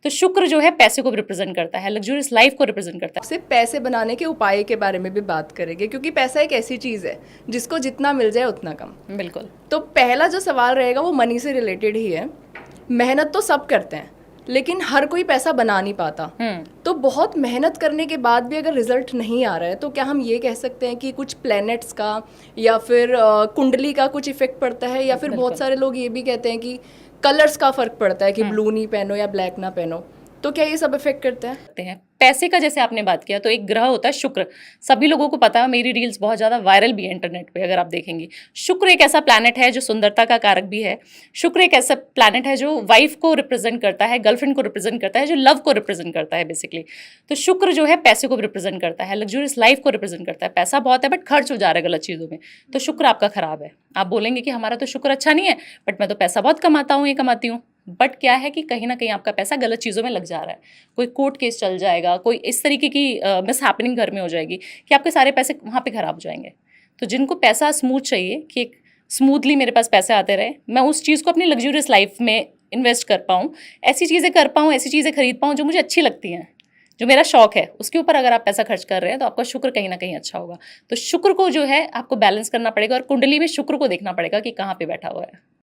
तो शुक्र जो है पैसे को रिप्रेजेंट करता है, लग्जूरियस लाइफ को रिप्रेजेंट करता आपसे पैसे बनाने के उपाय के बारे में भी बात करेंगे, क्योंकि पैसा एक ऐसी चीज़ है जिसको जितना मिल जाए उतना कम। है। बिल्कुल। तो पहला जो सवाल रहेगा वो मनी से रिलेटेड ही है। मेहनत तो सब करते हैं, लेकिन हर कोई पैसा बना नहीं पाता। तो बहुत मेहनत करने के बाद भी अगर रिजल्ट नहीं आ रहा है, तो क्या हम ये कह सकते हैं कि कुछ प्लैनेट्स का या फिर कुंडली का कुछ इफेक्ट पड़ता है, या फिर बहुत सारे लोग ये भी कहते हैं कि कलर्स का फर्क पड़ता है कि ब्लू नहीं पहनो या ब्लैक ना पहनो, तो क्या ये सब इफेक्ट करता है? करते हैं। पैसे का जैसे आपने बात किया, तो एक ग्रह होता है शुक्र। सभी लोगों को पता है, मेरी रील्स बहुत ज़्यादा वायरल भी है इंटरनेट पे, अगर आप देखेंगे। शुक्र एक ऐसा प्लैनेट है जो सुंदरता का कारक भी है। शुक्र एक ऐसा प्लैनेट है जो वाइफ को रिप्रेजेंट करता है, गर्लफ्रेंड को रिप्रेजेंट करता है, जो लव को रिप्रेजेंट करता है बेसिकली। तो शुक्र जो है पैसे को रिप्रेजेंट करता है, लग्जूरियस लाइफ को रिप्रेजेंट करता है। पैसा बहुत है बट खर्च हो जा रहा है गलत चीज़ों में, तो शुक्र आपका खराब है। आप बोलेंगे कि हमारा तो शुक्र अच्छा नहीं है, बट मैं तो पैसा बहुत कमाता हूँ, ये कमाती हूँ। बट क्या है कि कहीं ना कहीं आपका पैसा गलत चीज़ों में लग जा रहा है। कोई कोर्ट केस चल जाएगा, कोई इस तरीके की मिस हैपनिंग घर में हो जाएगी कि आपके सारे पैसे वहाँ पे खराब हो जाएंगे। तो जिनको पैसा स्मूथ चाहिए कि एक स्मूथली मेरे पास पैसे आते रहे, मैं उस चीज़ को अपनी लग्जूरियस लाइफ में इन्वेस्ट कर पाऊँ, ऐसी चीज़ें कर पाऊँ, ऐसी चीज़ें खरीद पाऊँ जो मुझे अच्छी लगती हैं, जो मेरा शौक है, उसके ऊपर अगर आप पैसा खर्च कर रहे हैं तो आपका शुक्र कहीं ना कहीं अच्छा होगा। तो शुक्र को जो है आपको बैलेंस करना पड़ेगा, और कुंडली में शुक्र को देखना पड़ेगा कि कहाँ पे बैठा हुआ है।